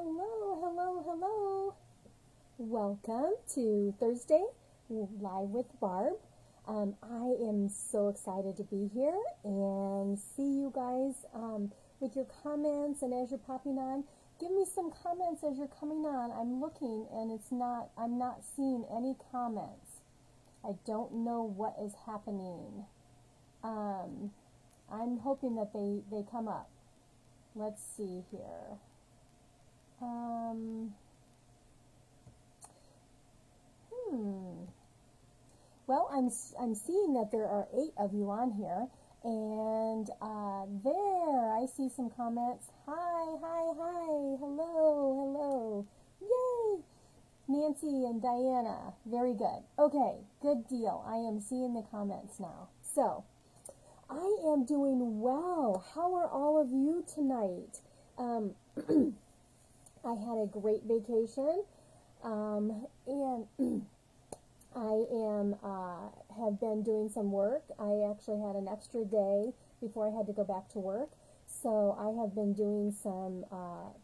Hello, hello, hello. Welcome to Thursday Live with Barb. I am so excited to be here and see you guys with your comments, and as you're popping on, give me some comments as you're coming on. I'm looking and I'm not seeing any comments. I don't know what is happening. I'm hoping that they come up. Let's see here. Well, I'm seeing that there are 8 of you on here, and there I see some comments. Hi, hello, hello, yay! Nancy and Diana, very good. Okay, good deal. I am seeing the comments now. So, I am doing well. How are all of you tonight? I had a great vacation, and I have been doing some work. I actually had an extra day before I had to go back to work, so I have been doing some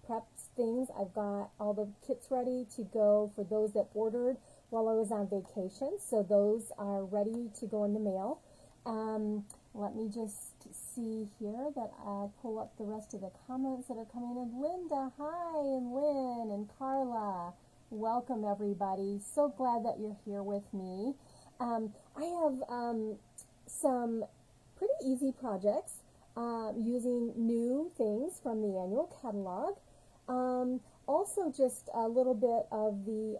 prep things. I've got all the kits ready to go for those that ordered while I was on vacation, so those are ready to go in the mail. Let me just see here that I'll pull up the rest of the comments that are coming in. Linda, hi, and Lynn, and Carla. Welcome, everybody. So glad that you're here with me. I have some pretty easy projects using new things from the annual catalog. Also, just a little bit of the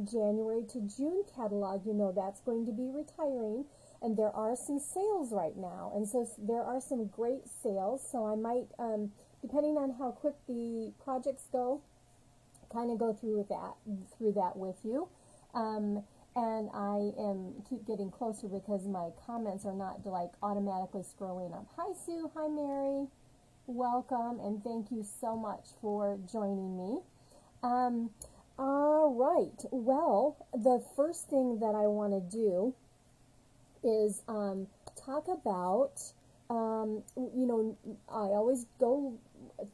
January to June catalog. You know, that's going to be retiring. And there are some sales right now, and so there are some great sales, so I might, depending on how quick the projects go, kind of go through that with you. And I keep getting closer because my comments are not like automatically scrolling up. Hi Sue, hi Mary, welcome, and thank you so much for joining me. All right, well, the first thing that I want to do is talk about, you know, I always go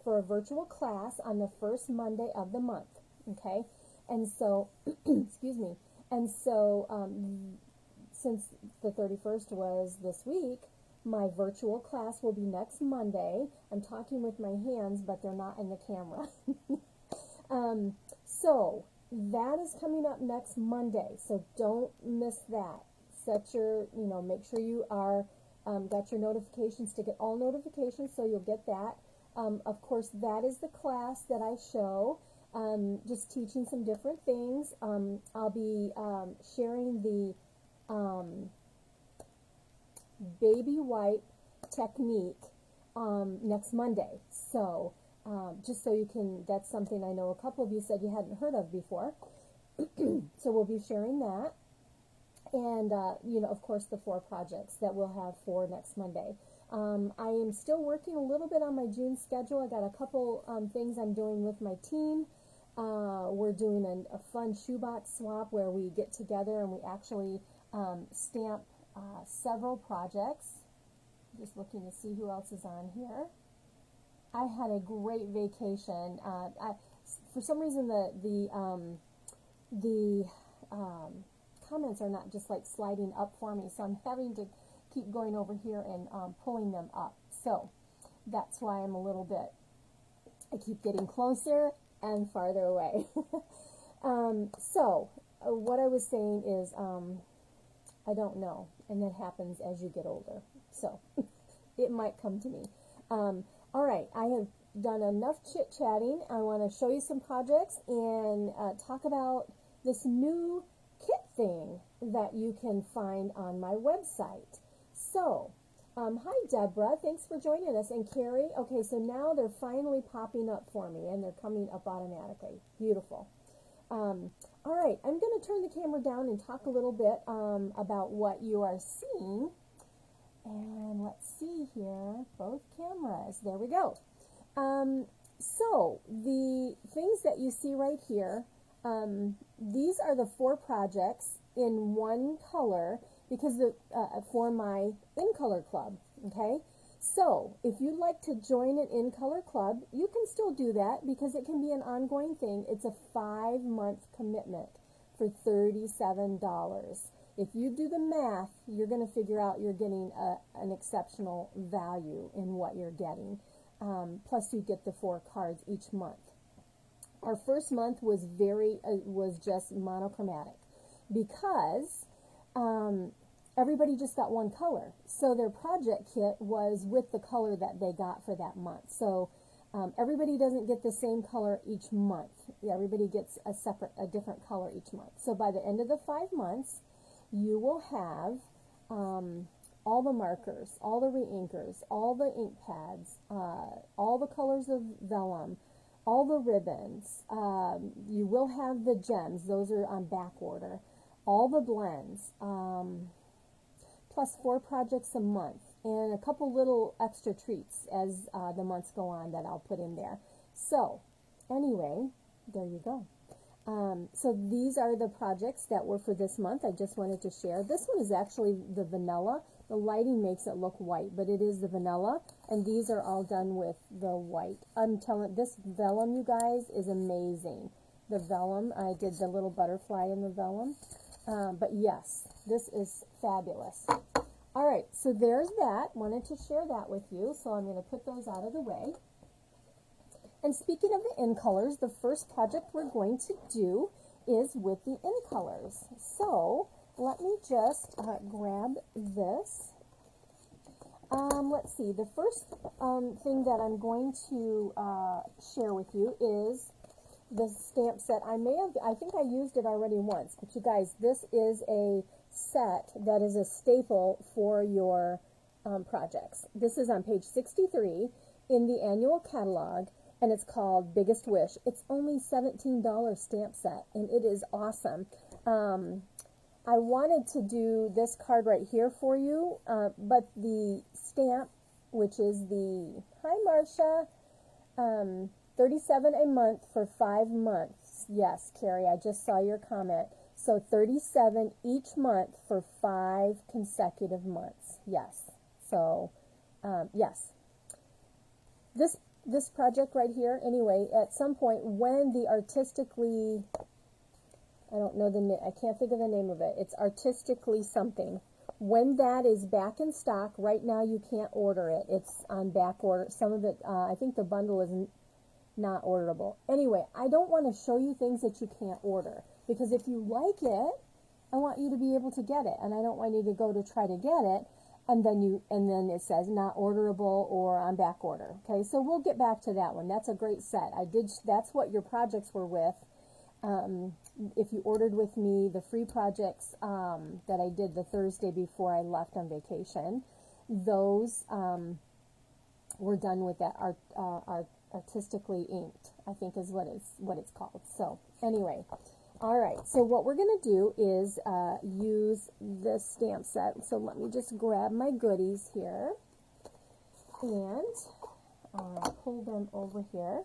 for a virtual class on the first Monday of the month, okay? And so, excuse me, and so since the 31st was this week, my virtual class will be next Monday. I'm talking with my hands, but they're not in the camera. So that is coming up next Monday, so don't miss that. Set your, make sure you are got your notifications to get all notifications, so you'll get that. Of course, that is the class that I show, just teaching some different things. I'll be sharing the baby wipe technique next Monday. So just so you can, that's something I know a couple of you said you hadn't heard of before. So we'll be sharing that. And, of course, the 4 projects that we'll have for next Monday. I am still working a little bit on my June schedule. I got a couple things I'm doing with my team. We're doing a fun shoebox swap where we get together and we actually stamp several projects. Just looking to see who else is on here. I had a great vacation. For some reason, the comments are not just like sliding up for me, so I'm having to keep going over here and pulling them up. So that's why I'm a little bit, I keep getting closer and farther away. So what I was saying is, I don't know, and that happens as you get older, so it might come to me. All right, I have done enough chit-chatting. I want to show you some projects and talk about this new kit thing that you can find on my website. So, hi Deborah, thanks for joining us, and Carrie. Okay, so now they're finally popping up for me, and they're coming up automatically. Beautiful. All right, I'm going to turn the camera down and talk a little bit about what you are seeing. And let's see here, both cameras. There we go. So, the things that you see right here, these are the 4 projects in one color because for my in color club. Okay, So, if you'd like to join an in-color club, you can still do that because it can be an ongoing thing. It's a 5-month commitment for $37. If you do the math, you're going to figure out you're getting an exceptional value in what you're getting. Plus, you get the 4 cards each month. Our first month was was just monochromatic because everybody just got one color. So their project kit was with the color that they got for that month. So everybody doesn't get the same color each month. Everybody gets a different color each month. So by the end of the 5 months, you will have all the markers, all the re-inkers, all the ink pads, all the colors of vellum, all the ribbons. You will have the gems. Those are on back order. All the blends, plus 4 projects a month, and a couple little extra treats as the months go on that I'll put in there. So, anyway, there you go. So these are the projects that were for this month. I just wanted to share. This one is actually the vanilla. The lighting makes it look white, but it is the vanilla, and these are all done with the white. I'm telling, this vellum, you guys, is amazing. The vellum, I did the little butterfly in the vellum. But yes, this is fabulous. All right, so there's that. Wanted to share that with you, so I'm going to put those out of the way. And speaking of the in colors, the first project we're going to do is with the in colors. So let me just grab this. Let's see. The first thing that I'm going to share with you is the stamp set. I think I used it already once, but you guys, this is a set that is a staple for your projects. This is on page 63 in the annual catalog, and it's called Biggest Wish. It's only $17 stamp set, and it is awesome. I wanted to do this card right here for you, but the stamp, which is the, hi Marcia, 37 a month for 5 months. Yes, Carrie, I just saw your comment. So 37 each month for 5 consecutive months. Yes. So, yes. This project right here, anyway, at some point when the artistically, I don't know the name, I can't think of the name of it. It's artistically something. When that is back in stock, right now you can't order it. It's on back order. Some of it, I think the bundle is not orderable. Anyway, I don't want to show you things that you can't order, because if you like it, I want you to be able to get it, and I don't want you to go to try to get it, and then it says not orderable or on back order. Okay, so we'll get back to that one. That's a great set. That's what your projects were with. If you ordered with me the free projects that I did the Thursday before I left on vacation, those were done with that artistically inked, I think is what it's called. So anyway, all right, so what we're going to do is use this stamp set. So let me just grab my goodies here, and pull them over here.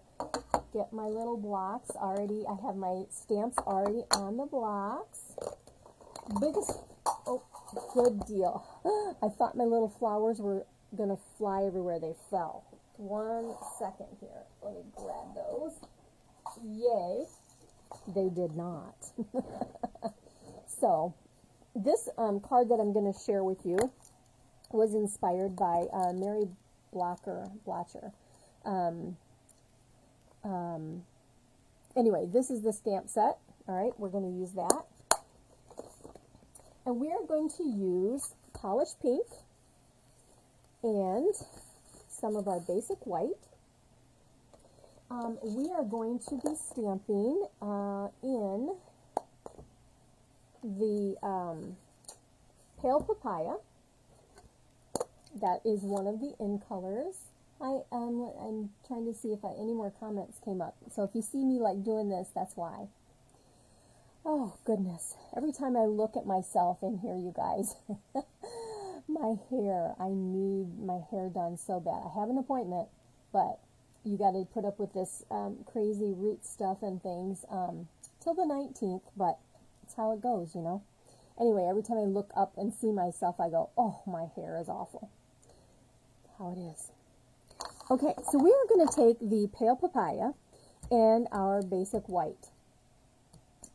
Get my little blocks already. I have my stamps already on the blocks. Oh, good deal. I thought my little flowers were going to fly everywhere. They fell. 1 second here. Let me grab those. Yay. They did not. So, this card that I'm going to share with you was inspired by Mary Blotcher. Anyway, this is the stamp set. All right, we're going to use that. And we are going to use polished pink and some of our basic white. We are going to be stamping in the pale papaya. That is one of the in colors. I'm trying to see if any more comments came up. So if you see me like doing this, that's why. Oh, goodness. Every time I look at myself in here, you guys, my hair, I need my hair done so bad. I have an appointment, but you got to put up with this crazy root stuff and things till the 19th, but it's how it goes, you know. Anyway, every time I look up and see myself, I go, oh, my hair is awful. how it is. Okay, so we are going to take the pale papaya and our basic white.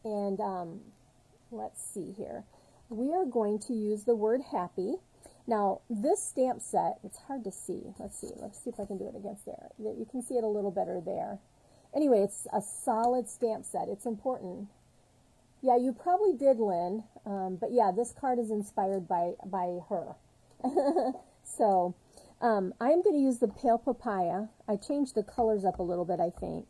And let's see here. We are going to use the word happy. Now, this stamp set, it's hard to see. Let's see if I can do it against there. You can see it a little better there. Anyway, it's a solid stamp set. It's important. Yeah, you probably did, Lynn. But yeah, this card is inspired by her. So, I'm going to use the pale papaya. I changed the colors up a little bit, I think,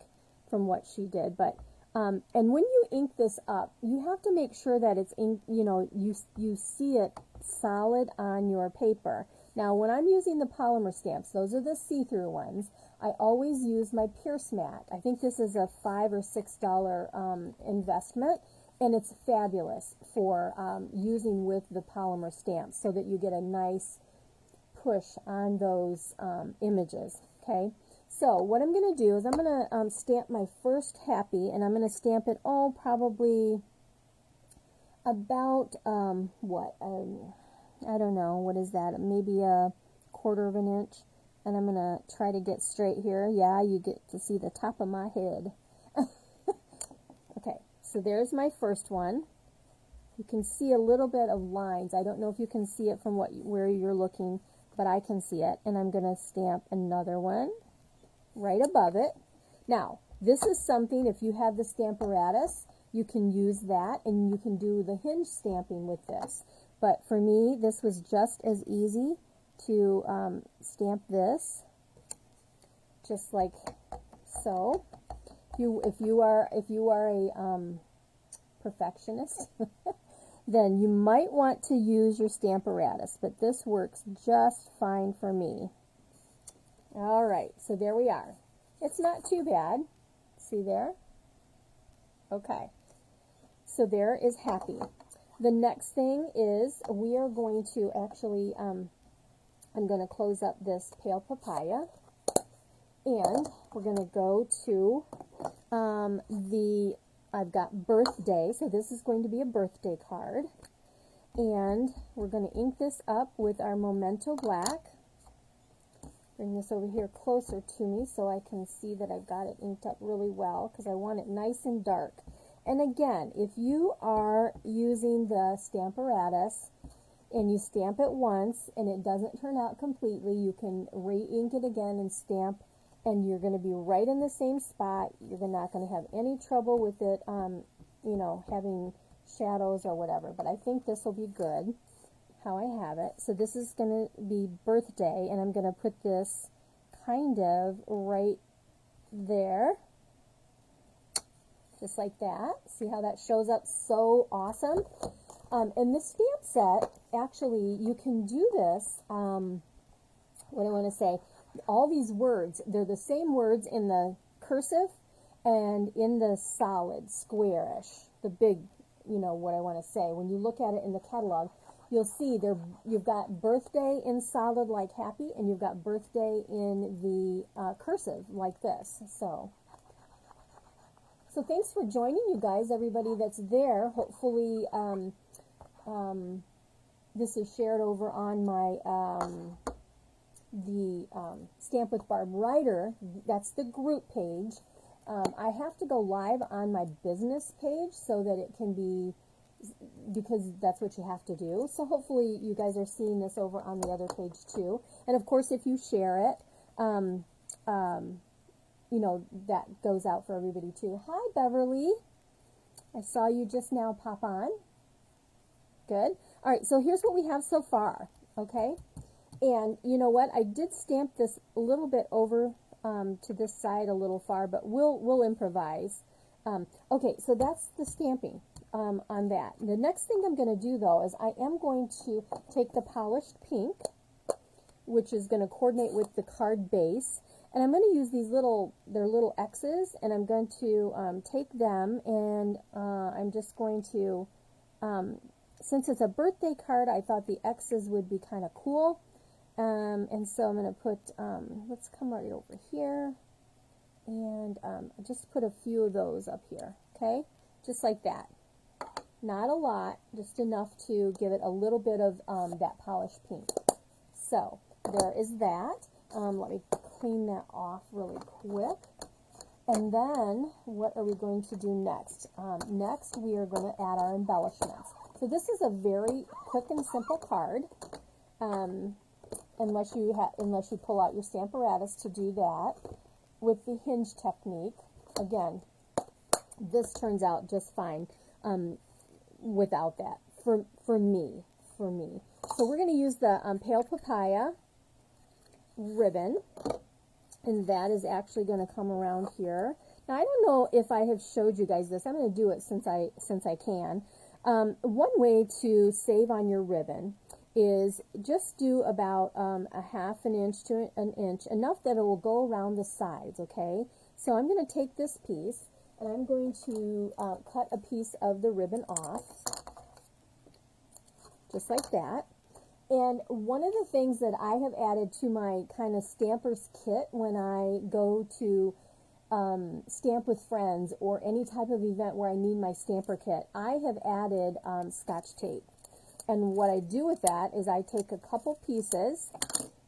from what she did. But and when you ink this up, you have to make sure that it's ink. You know, you see it solid on your paper. Now, when I'm using the polymer stamps, those are the see-through ones. I always use my Pierce mat. I think this is a $5 or $6 investment, and it's fabulous for using with the polymer stamps, so that you get a nice push on those images. Okay. So what I'm going to do is I'm going to stamp my first happy, and I'm going to stamp it probably about, I don't know, what is that, maybe a 1/4 of an inch, and I'm going to try to get straight here. Yeah, you get to see the top of my head. Okay, so there's my first one. You can see a little bit of lines. I don't know if you can see it from where you're looking, but I can see it, and I'm going to stamp another one right above it. Now, this is something, if you have the Stamparatus, you can use that, and you can do the hinge stamping with this. But for me, this was just as easy to stamp this, just like so. If you are a perfectionist, then you might want to use your Stamparatus, but this works just fine for me. All right, so there we are. It's not too bad. See there? Okay. So there is happy. The next thing is we are going to actually, I'm going to close up this pale papaya, and we're going to go to I've got birthday, so this is going to be a birthday card, and we're going to ink this up with our Memento Black. Bring this over here closer to me so I can see that I've got it inked up really well, because I want it nice and dark. And again, if you are using the Stamparatus and you stamp it once and it doesn't turn out completely, you can re-ink it again and stamp, and you're going to be right in the same spot. You're not going to have any trouble with it, you know, having shadows or whatever. But I think this will be good how I have it. So this is going to be birthday, and I'm going to put this kind of right there, just like that. See how that shows up so awesome? And this stamp set, actually, you can do this, what do I want to say, all these words, they're the same words in the cursive and in the solid, squarish, the big, you know what I want to say. When you look at it in the catalog, you'll see you've got birthday in solid like happy, and you've got birthday in the cursive like this. So thanks for joining, you guys, everybody that's there. Hopefully this is shared over on my the Stamp with Barb Writer. That's the group page. I have to go live on my business page so that it can be, because that's what you have to do. So hopefully you guys are seeing this over on the other page too. And of course, if you share it, you know, that goes out for everybody too. Hi, Beverly. I saw you just now pop on. Good. All right, so here's what we have so far, okay? And you know what? I did stamp this a little bit over to this side a little far, but we'll improvise. Okay, so that's the stamping on that. The next thing I'm going to do, though, is I am going to take the polished pink, which is going to coordinate with the card base, and I'm going to use these they're little X's, and I'm going to take them, and I'm just going to, since it's a birthday card, I thought the X's would be kind of cool, and so I'm going to put, let's come right over here, and just put a few of those up here, okay, just like that. Not a lot, just enough to give it a little bit of that polished pink. So there is that. Let me clean that off really quick. And then, what are we going to do next? Next, we are going to add our embellishments. So this is a very quick and simple card, unless you pull out your Stamparatus to do that with the hinge technique. Again, this turns out just fine without that. For me. So we're going to use the Pale Papaya ribbon. And that is actually going to come around here. Now, I don't know if I have showed you guys this. I'm going to do it since I can. One way to save on your ribbon is just do about a half an inch to an inch, enough that it will go around the sides, okay? So I'm going to take this piece, and I'm going to cut a piece of the ribbon off, just like that. And one of the things that I have added to my kind of stamper's kit when I go to stamp with friends or any type of event where I need my stamper kit, I have added Scotch tape. And what I do with that is I take a couple pieces,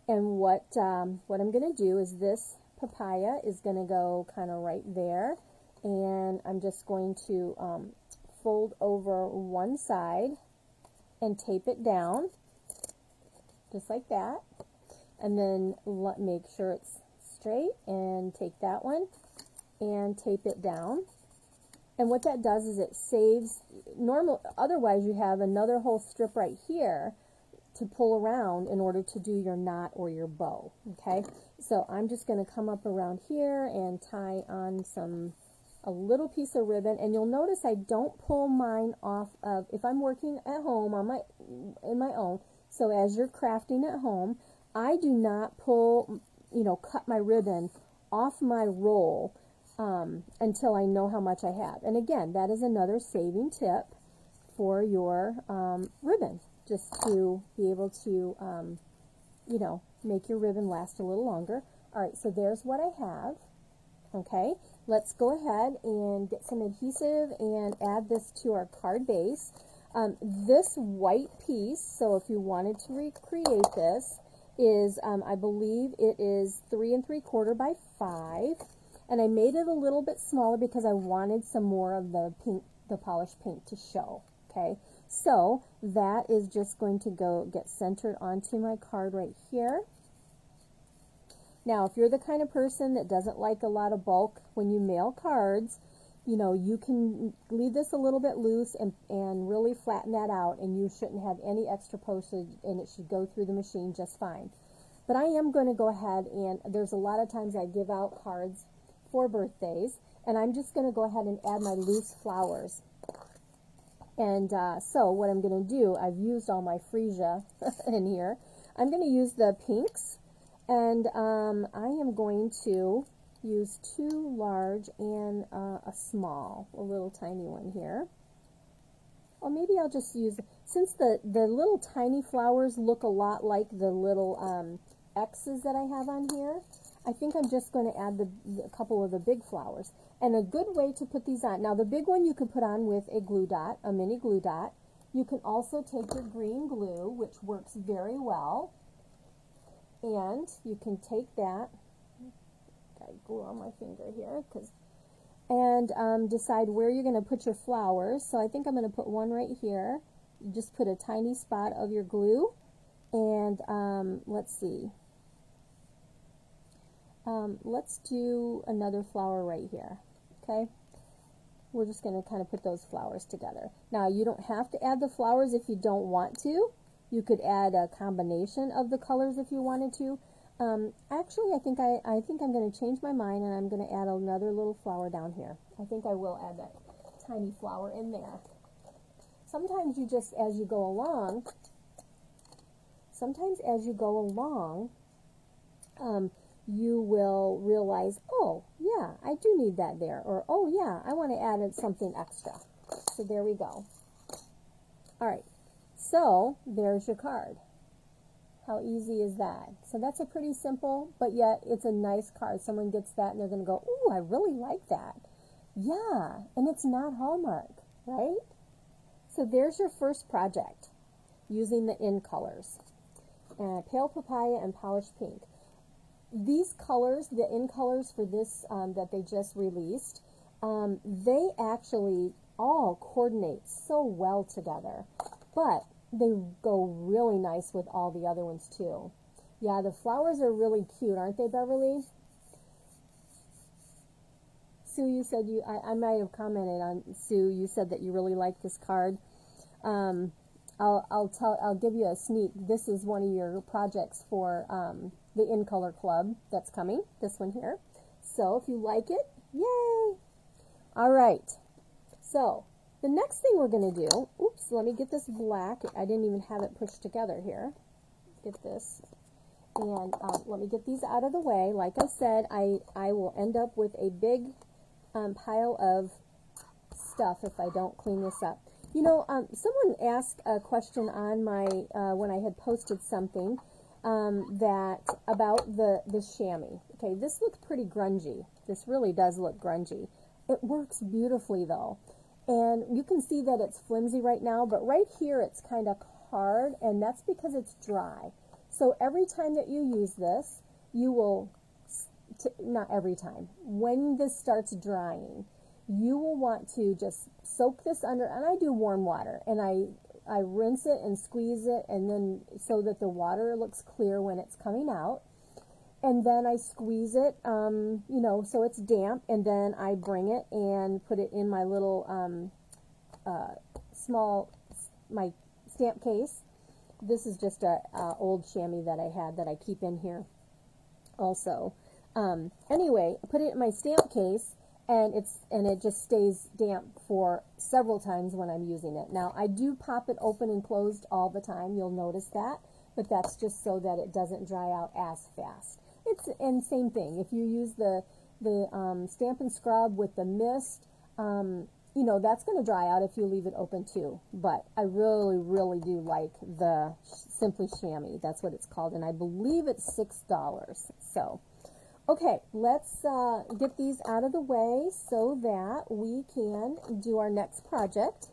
and what I'm going to do is this papaya is going to go kind of right there, and I'm just going to fold over one side and tape it down. Just like that, and then make sure it's straight, and take that one and tape it down. And what that does is it saves otherwise you have another whole strip right here to pull around in order to do your knot or your bow. Okay, so I'm just going to come up around here and tie on a little piece of ribbon, and you'll notice I don't pull mine off of, if I'm working at home in my own. So as you're crafting at home, I do not cut my ribbon off my roll until I know how much I have. And again, that is another saving tip for your ribbon, just to be able to, make your ribbon last a little longer. All right, so there's what I have. Okay, let's go ahead and get some adhesive and add this to our card base. This white piece, so if you wanted to recreate this, is, I believe it is 3 3/4 by 5, and I made it a little bit smaller because I wanted some more of the polished paint to show. Okay, so that is just going to get centered onto my card right here. Now, if you're the kind of person that doesn't like a lot of bulk when you mail cards, you can leave this a little bit loose and really flatten that out, and you shouldn't have any extra postage, and it should go through the machine just fine. But I am going to go ahead, and there's a lot of times I give out cards for birthdays, and I'm just going to go ahead and add my loose flowers. And so what I'm going to do, I've used all my freesia in here. I'm going to use the pinks, and I am going to use 2 large and a small, a little tiny one here. Or maybe I'll just use, since the little tiny flowers look a lot like the little X's that I have on here, I think I'm just going to add a couple of the big flowers. And a good way to put these on, now the big one you can put on with a glue dot, a mini glue dot. You can also take your green glue, which works very well, and you can take that, glue on my finger here, and decide where you're going to put your flowers. So I think I'm going to put one right here. You just put a tiny spot of your glue, and let's see. Let's do another flower right here. Okay, we're just going to kind of put those flowers together. Now, you don't have to add the flowers if you don't want to. You could add a combination of the colors if you wanted to. Actually, I think I'm going to change my mind, and I'm going to add another little flower down here. I think I will add that tiny flower in there. Sometimes you just, as you go along, you will realize, oh, yeah, I do need that there, or, oh, yeah, I want to add something extra. So there we go. All right, so there's your card. How easy is that? So that's a pretty simple, but yet it's a nice card. Someone gets that and they're going to go, ooh, I really like that. Yeah, and it's not Hallmark, right? So there's your first project using the in colors. pale papaya, and polished pink. These colors, the in colors for this that they just released, they actually all coordinate so well together, but they go really nice with all the other ones too. Yeah, the flowers are really cute, aren't they, Beverly? Sue, you said I might have commented on, Sue, you said that you really like this card. I'll give you a sneak. This is one of your projects for the In Color Club that's coming, this one here. So if you like it, yay! All right. So the next thing we're going to do, oops, let me get this black. I didn't even have it pushed together here. Get this. And let me get these out of the way. Like I said, I will end up with a big pile of stuff if I don't clean this up. You know, someone asked a question on my, when I had posted something, that about the chamois. Okay, this looks pretty grungy. This really does look grungy. It works beautifully though. And you can see that it's flimsy right now, but right here it's kind of hard, and that's because it's dry. So every time that you use this, you will, not every time, when this starts drying, you will want to just soak this under, and I do warm water, and I rinse it and squeeze it, and then so that the water looks clear when it's coming out. And then I squeeze it, you know, so it's damp, and then I bring it and put it in my little my stamp case. This is just a old chamois that I had that I keep in here also. Anyway, I put it in my stamp case, and it just stays damp for several times when I'm using it. Now, I do pop it open and closed all the time. You'll notice that, but that's just so that it doesn't dry out as fast. And same thing, if you use the Stamp and Scrub with the mist, you know, that's going to dry out if you leave it open too. But I really, really do like the Simply Chamois. That's what it's called, and I believe it's $6. So, okay, let's get these out of the way so that we can do our next project.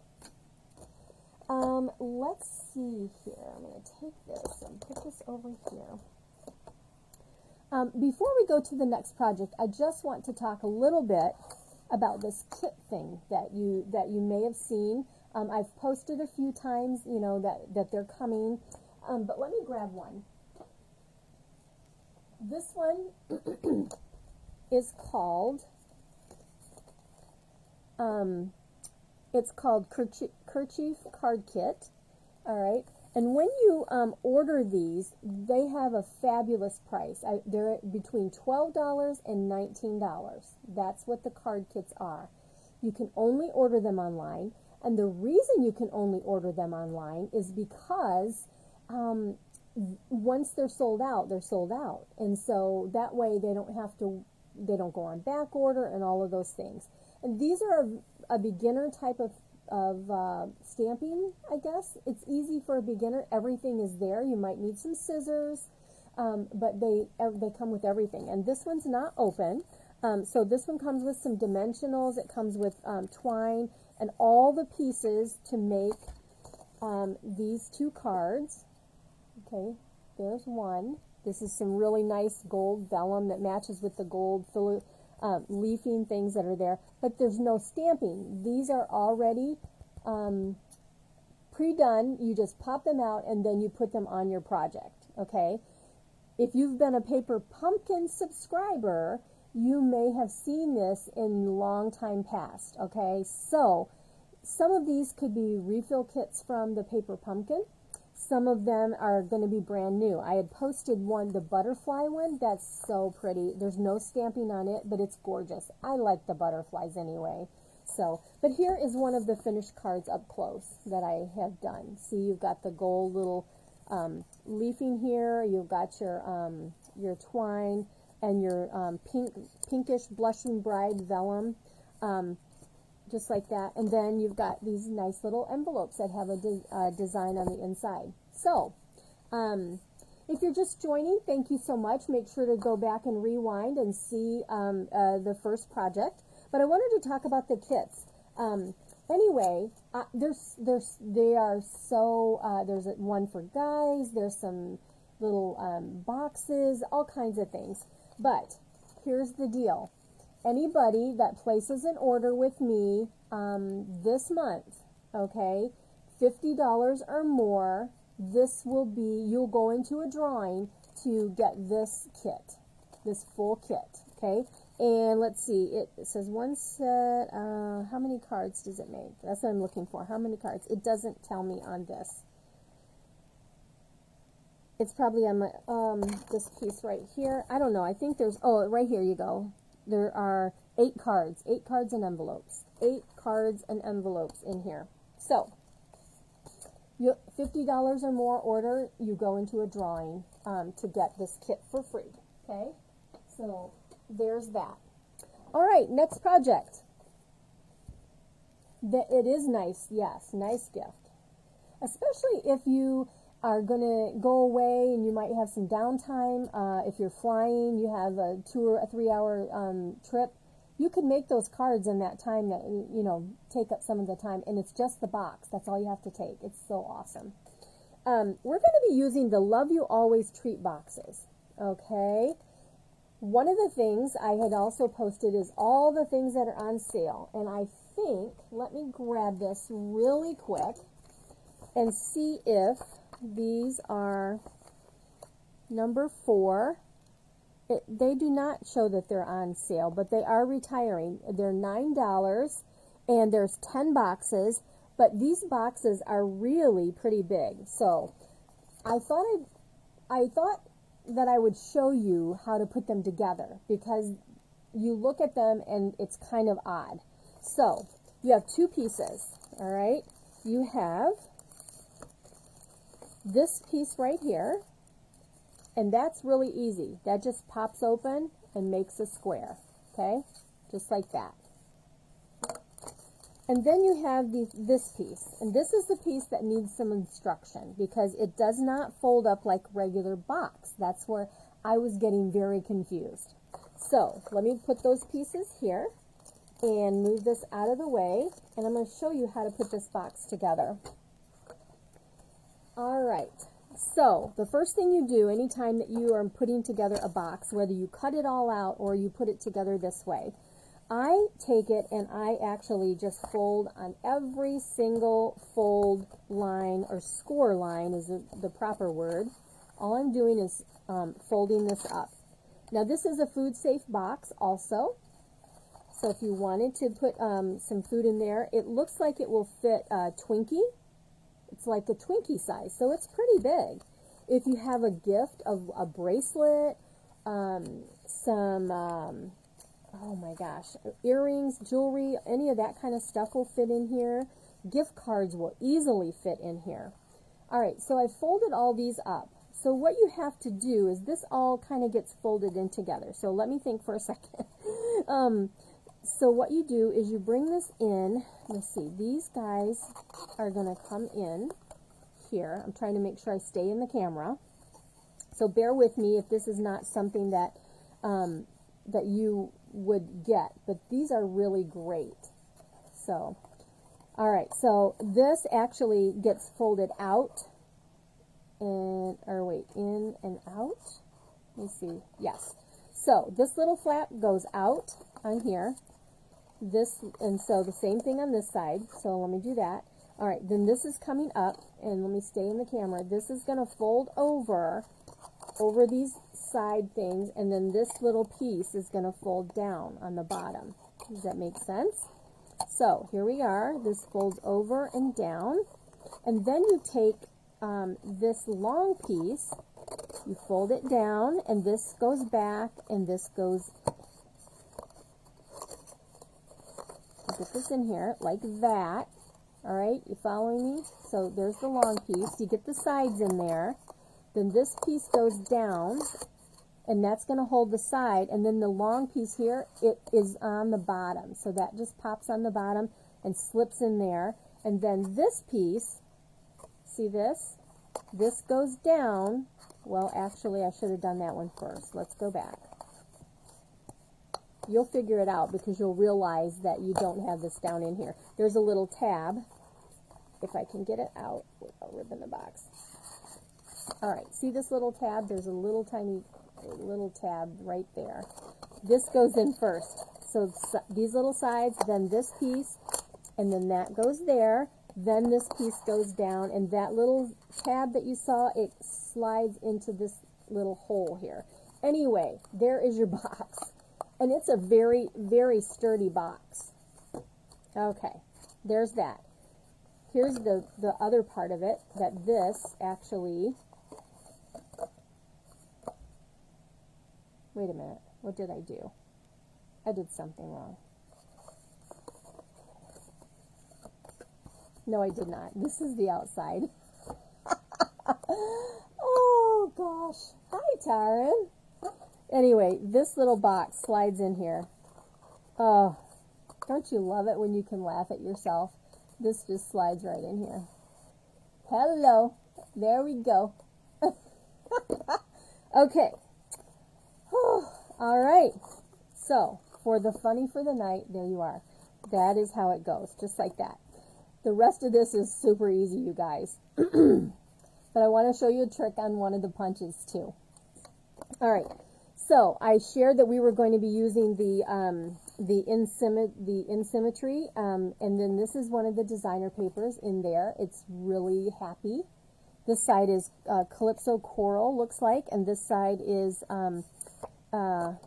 Let's see here. I'm going to take this and put this over here. Before we go to the next project, I just want to talk a little bit about this kit thing that you may have seen. I've posted a few times, you know, that they're coming, but let me grab one. This one is called Kerchief Card Kit. All right. And when you order these, they have a fabulous price. They're between $12 and $19. That's what the card kits are. You can only order them online. And the reason you can only order them online is because once they're sold out, they're sold out. And so that way they don't go on back order and all of those things. And these are a beginner type of stamping, I guess. It's easy for a beginner. Everything is there. You might need some scissors, but they come with everything. And this one's not open, so this one comes with some dimensionals. It comes with twine and all the pieces to make these two cards. Okay, there's one. This is some really nice gold vellum that matches with the gold leafing things that are there, but there's no stamping. These are already pre-done. You just pop them out and then you put them on your project. Okay, if you've been a Paper Pumpkin subscriber, you may have seen this in long time past. Okay, so some of these could be refill kits from the Paper Pumpkin. Some of them are going to be brand new. I had posted one, the butterfly one. That's so pretty. There's no stamping on it, but it's gorgeous. I like the butterflies anyway. So, but here is one of the finished cards up close that I have done. See, you've got the gold little leafing here. You've got your twine and your pinkish blushing bride vellum. Just like that, and then you've got these nice little envelopes that have a design on the inside. So, if you're just joining, thank you so much. Make sure to go back and rewind and see the first project. But I wanted to talk about the kits. Anyway, there's one for guys. There's some little boxes, all kinds of things. But here's the deal. Anybody that places an order with me this month, okay, $50 or more, this will be, you'll go into a drawing to get this kit, this full kit, okay? And let's see, it says one set, how many cards does it make? That's what I'm looking for. How many cards? It doesn't tell me on this. It's probably on my, this piece right here. I don't know. I think there's, oh, right here you go. There are 8 cards and envelopes. 8 cards and envelopes in here. So, you $50 or more order, you go into a drawing to get this kit for free, okay? So, there's that. All right, next project. It is nice, yes, nice gift. Especially if you are going to go away and you might have some downtime. If you're flying, you have a 2 or 3 hour trip, you can make those cards in that time that, you know, take up some of the time. And it's just the box. That's all you have to take. It's so awesome. We're going to be using the Love You Always treat boxes, okay? One of the things I had also posted is all the things that are on sale. And I think, let me grab this really quick and see if these are number 4. They do not show that they're on sale, but they are retiring. They're $9 and there's 10 boxes, but these boxes are really pretty big. So I thought that I would show you how to put them together because you look at them and it's kind of odd. So you have 2 pieces, all right? You have this piece right here, and that's really easy. That just pops open and makes a square, okay? Just like that. And then you have this piece, and this is the piece that needs some instruction because it does not fold up like regular box. That's where I was getting very confused. So let me put those pieces here and move this out of the way, and I'm going to show you how to put this box together. All right, so the first thing you do anytime that you are putting together a box, whether you cut it all out or you put it together this way, I take it and I actually just fold on every single fold line, or score line is the proper word. All I'm doing is folding this up. Now this is a food safe box also, so if you wanted to put some food in there, it looks like it will fit a Twinkie. It's like a Twinkie size, so it's pretty big. If you have a gift of a bracelet, some, oh my gosh, earrings, jewelry, any of that kind of stuff will fit in here. Gift cards will easily fit in here. All right, so I folded all these up. So what you have to do is this all kind of gets folded in together. So let me think for a second. So what you do is you bring this in. Let's see, these guys are going to come in here. I'm trying to make sure I stay in the camera. So bear with me if this is not something that that you would get, but these are really great. So, all right, so this actually gets folded out and, or wait, in and out. Let me see. Yes. So this little flap goes out on here. This, and so the same thing on this side. So let me do that. All right, then this is coming up, and let me stay in the camera. This is going to fold over these side things, and then this little piece is going to fold down on the bottom. Does that make sense? So here we are. This folds over and down, and then you take this long piece, you fold it down, and this goes back, and this goes. Get this in here like that. All right, you following me? So there's the long piece. You get the sides in there. Then this piece goes down, and that's going to hold the side. And then the long piece here, it is on the bottom. So that just pops on the bottom and slips in there. And then this piece, see this? This goes down. Well, actually, I should have done that one first. Let's go back. You'll figure it out because you'll realize that you don't have this down in here. There's a little tab, if I can get it out without ripping the box. All right, see this little tab? There's a little tiny little tab right there. This goes in first. So these little sides, then this piece, and then that goes there. Then this piece goes down, and that little tab that you saw, it slides into this little hole here. Anyway, there is your box. And it's a very, very sturdy box. Okay, there's that. Here's the other part of it, that this actually, wait a minute, what did I do? I did something wrong. No, I did not. This is the outside. Oh, gosh. Hi, Taryn. Anyway, this little box slides in here. Oh, don't you love it when you can laugh at yourself? This just slides right in here. Hello. There we go. Okay. All right. So, for the funny for the night, there you are. That is how it goes, just like that. The rest of this is super easy, you guys. But I want to show you a trick on one of the punches, too. All right. So, I shared that we were going to be using the in Symmetry, and then this is one of the designer papers in there. It's really happy. This side is Calypso Coral, looks like, and this side is,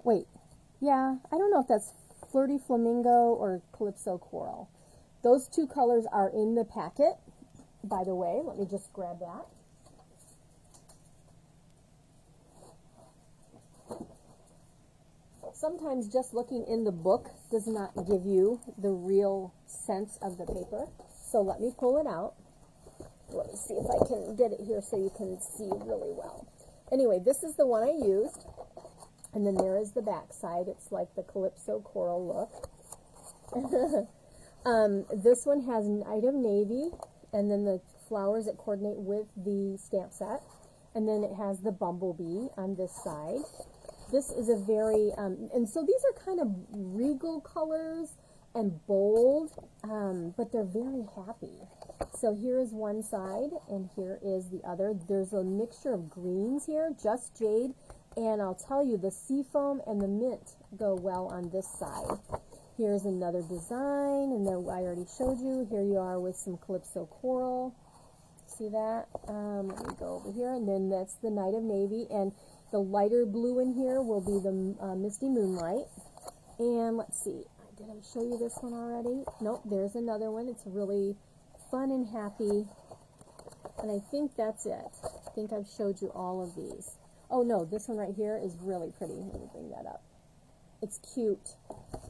wait, yeah, I don't know if that's Flirty Flamingo or Calypso Coral. Those two colors are in the packet, by the way. Let me just grab that. Sometimes just looking in the book does not give you the real sense of the paper. So let me pull it out. Let me see if I can get it here so you can see really well. Anyway, this is the one I used. And then there is the back side. It's like the Calypso Coral look. This one has Night of Navy, and then the flowers that coordinate with the stamp set. And then it has the bumblebee on this side. This is a very, and so these are kind of regal colors and bold, but they're very happy. So here is one side, and here is the other. There's a mixture of greens here, just jade, and I'll tell you, the seafoam and the mint go well on this side. Here's another design, and then I already showed you. Here you are with some Calypso Coral. See that? Let me go over here, and then that's the Night of Navy, and the lighter blue in here will be the Misty Moonlight. And let's see, did I show you this one already? Nope, there's another one. It's really fun and happy, and I think that's it. I think I've showed you all of these. Oh no, this one right here is really pretty. Let me bring that up. It's cute.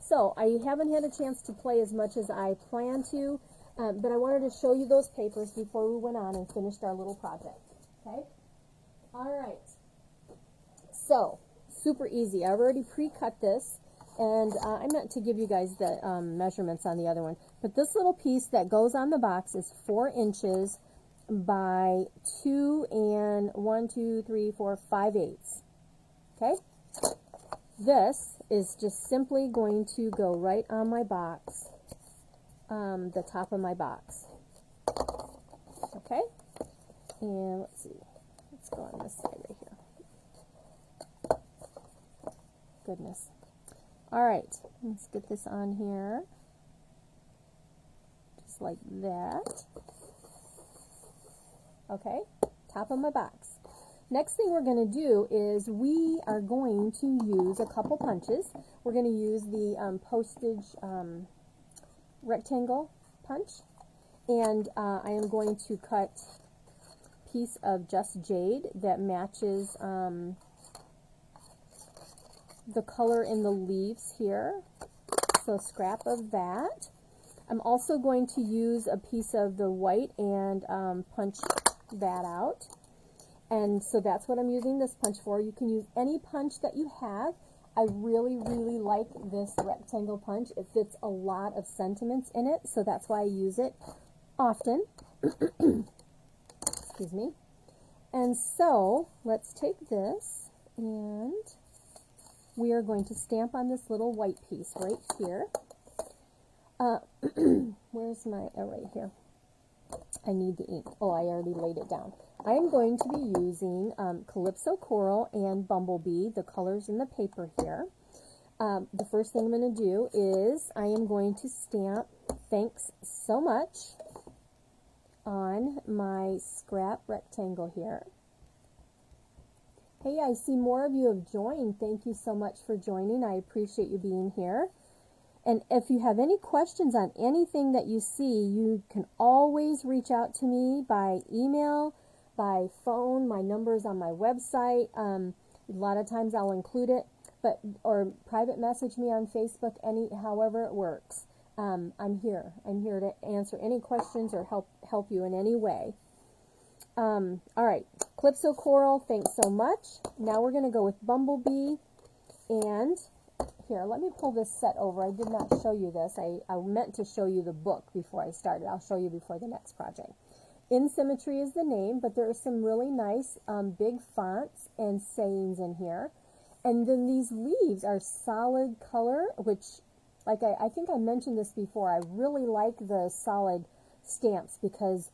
So I haven't had a chance to play as much as I plan to, but I wanted to show you those papers before we went on and finished our little project. Okay? All right. So, super easy. I've already pre-cut this, and I meant to give you guys the measurements on the other one. But this little piece that goes on the box is 4 inches by 2 and 5/8. Okay? This is just simply going to go right on my box, the top of my box. Okay? And let's see. Let's go on this side right here. Goodness. All right, let's get this on here, just like that. Okay, top of my box. Next thing we're going to do is we are going to use a couple punches. We're going to use the postage rectangle punch, and I am going to cut a piece of just jade that matches the color in the leaves here, so scrap of that. I'm also going to use a piece of the white and punch that out, and so that's what I'm using this punch for. You can use any punch that you have. I really, really like this rectangle punch. It fits a lot of sentiments in it, so that's why I use it often. Excuse me. And so let's take this, and we are going to stamp on this little white piece right here. Where's my, right here. I need the ink. Oh, I already laid it down. I am going to be using Calypso Coral and Bumblebee, the colors in the paper here. The first thing I'm going to do is I am going to stamp "Thanks so much" on my scrap rectangle here. Hey, I see more of you have joined. Thank you so much for joining. I appreciate you being here. And if you have any questions on anything that you see, you can always reach out to me by email, by phone. My number is on my website. A lot of times I'll include it, or private message me on Facebook, however it works. I'm here. I'm here to answer any questions or help you in any way. All right, Calypso Coral, thanks so much. Now we're going to go with Bumblebee, and here, let me pull this set over. I did not show you this. I meant to show you the book before I started. I'll show you before the next project. In Symmetry is the name, but there are some really nice big fonts and sayings in here. And then these leaves are solid color, which, like I think I mentioned this before, I really like the solid stamps because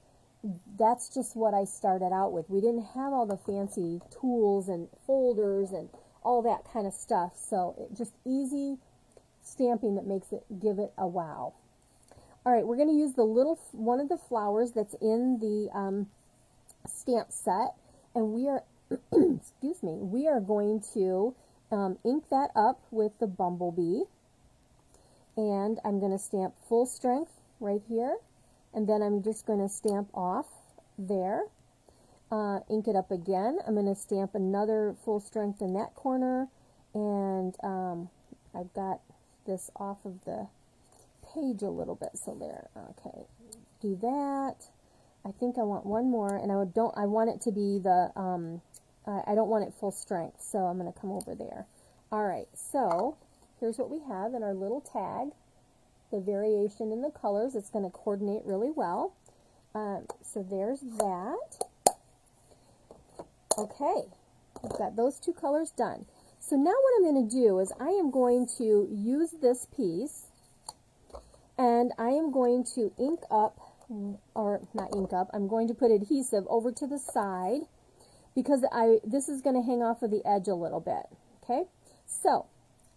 that's just what I started out with. We didn't have all the fancy tools and folders and all that kind of stuff, so just easy stamping that makes it, give it a wow. All right, we're going to use the one of the flowers that's in the stamp set, and we are excuse me, we are going to ink that up with the Bumblebee, and I'm going to stamp full strength right here, and then I'm just going to stamp off there. Ink it up again. I'm going to stamp another full strength in that corner, and I've got this off of the page a little bit, so there. Okay, do that. I think I want one more, and I want it to be the I don't want it full strength, so I'm going to come over there. All right, so here's what we have in our little tag. The variation in the colors. It's going to coordinate really well. So there's that. Okay, I've got those two colors done. So now what I'm going to do is I am going to use this piece, and I am going to ink up, or not ink up, I'm going to put adhesive over to the side because this is going to hang off of the edge a little bit. Okay, so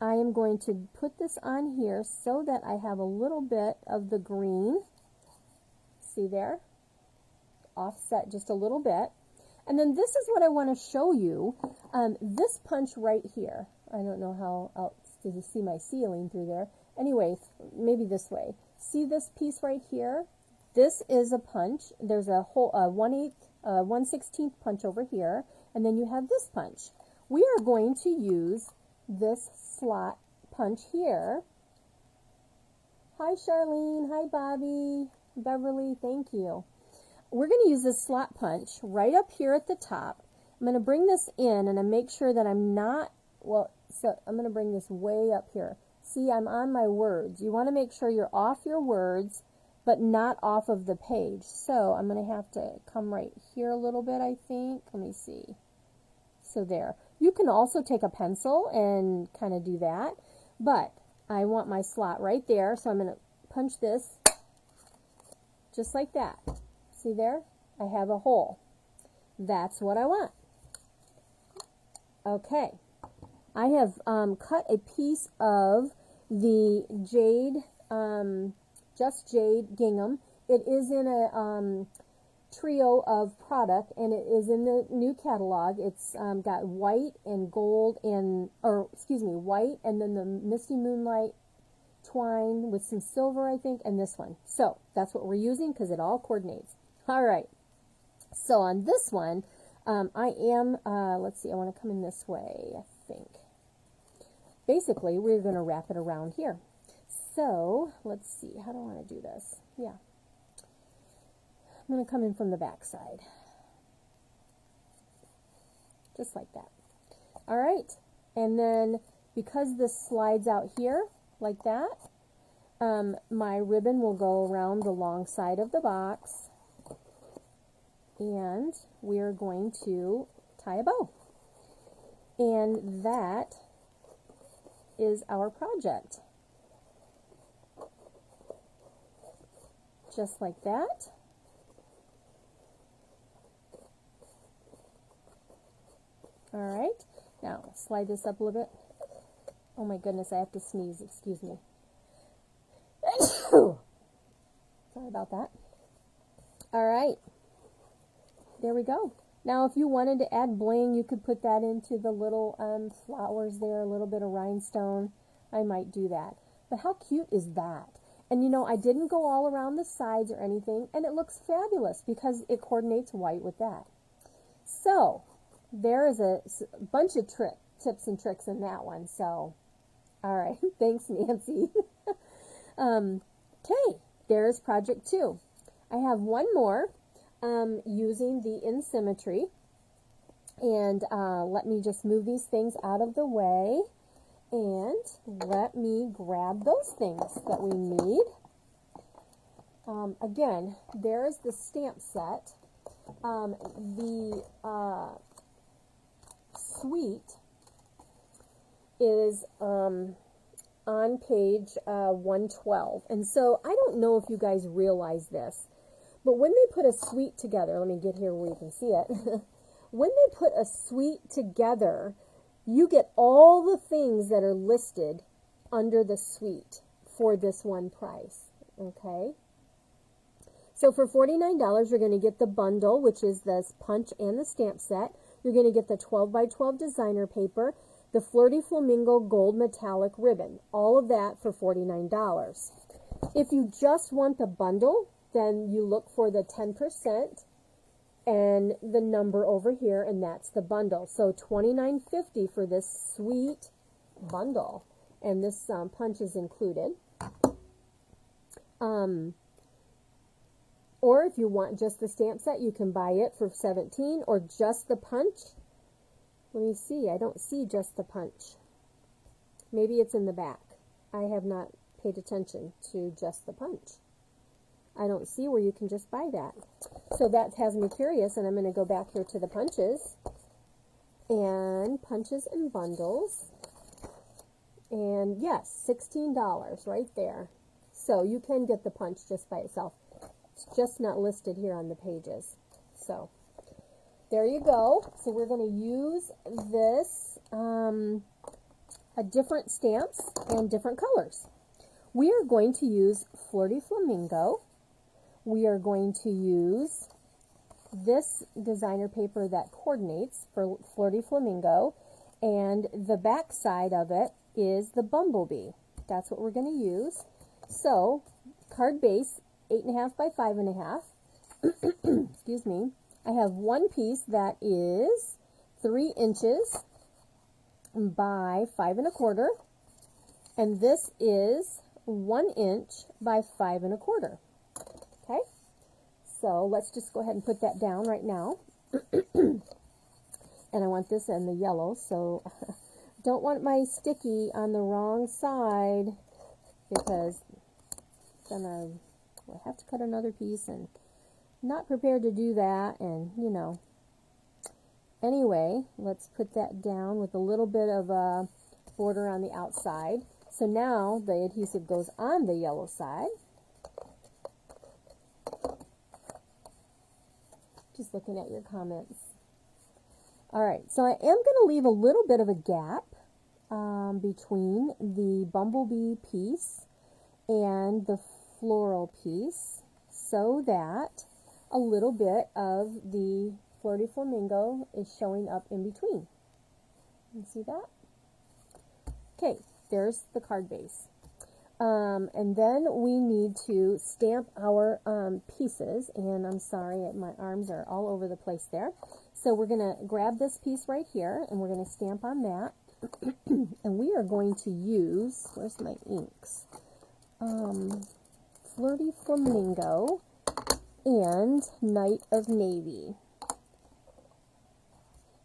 I am going to put this on here so that I have a little bit of the green. See there? Offset just a little bit. And then this is what I want to show you. This punch right here. I don't know how else. Did you see my ceiling through there? Anyway, maybe this way. See this piece right here? This is a punch. There's a whole 1/16 punch over here, and then you have this punch. We are going to use this slot punch here. Hi Charlene, hi Bobby, Beverly, thank you. We're going to use this slot punch right up here at the top. I'm going to bring this in, and I make sure that I'm not, so I'm going to bring this way up here. See, I'm on my words. You want to make sure you're off your words, but not off of the page. So I'm going to have to come right here a little bit, I think. Let me see. So there. You can also take a pencil and kind of do that, but I want my slot right there, so I'm going to punch this just like that. See there? I have a hole. That's what I want. Okay. I have cut a piece of the jade, Just Jade gingham. It is in a trio of product, and it is in the new catalog. It's got white and gold white, and then the Misty Moonlight twine with some silver, I think, and this one. So that's what we're using because it all coordinates. All right. So on this one, I am, let's see, I want to come in this way, I think. Basically, we're going to wrap it around here. So let's see, how do I want to do this? Yeah. I'm going to come in from the back side. Just like that. All right. And then because this slides out here like that, my ribbon will go around the long side of the box, and we are going to tie a bow. And that is our project. Just like that. All right, now slide this up a little bit. Oh my goodness, I have to sneeze, excuse me. Sorry about that. All right, there we go. Now if you wanted to add bling, you could put that into the little flowers there, a little bit of rhinestone. I might do that. But how cute is that? And you know, I didn't go all around the sides or anything, and it looks fabulous because it coordinates white with that. So there is a bunch of tips and tricks in that one. So, all right, thanks, Nancy. Okay, there's project 2. I have one more using the In Symmetry, and let me just move these things out of the way. And let me grab those things that we need. Again, there's the stamp set. The suite is on page 112. And so I don't know if you guys realize this, but when they put a suite together, let me get here where you can see it. When they put a suite together, you get all the things that are listed under the suite for this one price, okay? So for $49, you're going to get the bundle, which is this punch and the stamp set. You're going to get the 12 by 12 designer paper, the Flirty Flamingo gold metallic ribbon, all of that for $49. If you just want the bundle, then you look for the 10%. And the number over here, and that's the bundle. So $29.50 for this sweet bundle, and this punch is included. Or if you want just the stamp set, you can buy it for $17, or just the punch. Let me see. I don't see just the punch. Maybe it's in the back. I have not paid attention to just the punch. I don't see where you can just buy that. So that has me curious, and I'm going to go back here to the punches. And punches and bundles. And yes, $16 right there. So you can get the punch just by itself. It's just not listed here on the pages. So there you go. So we're going to use this, different stamps and different colors. We are going to use Flirty Flamingo. We are going to use this designer paper that coordinates for Flirty Flamingo, and the back side of it is the bumblebee. That's what we're going to use. So, card base, 8.5 by 5.5. Excuse me. I have one piece that is 3 inches by 5 1/4, and this is 1 inch by 5 1/4. Okay, so let's just go ahead and put that down right now. And I want this in the yellow, so don't want my sticky on the wrong side, because then I have to cut another piece, and I'm not prepared to do that, and you know. Anyway, let's put that down with a little bit of a border on the outside. So now the adhesive goes on the yellow side. Just looking at your comments. All right, so I am going to leave a little bit of a gap between the bumblebee piece and the floral piece, so that a little bit of the Flirty Flamingo is showing up in between. You see that? Okay, there's the card base. And then we need to stamp our pieces, and I'm sorry, my arms are all over the place there. So we're going to grab this piece right here, and we're going to stamp on that. And we are going to use, where's my inks? Flirty Flamingo and Night of Navy.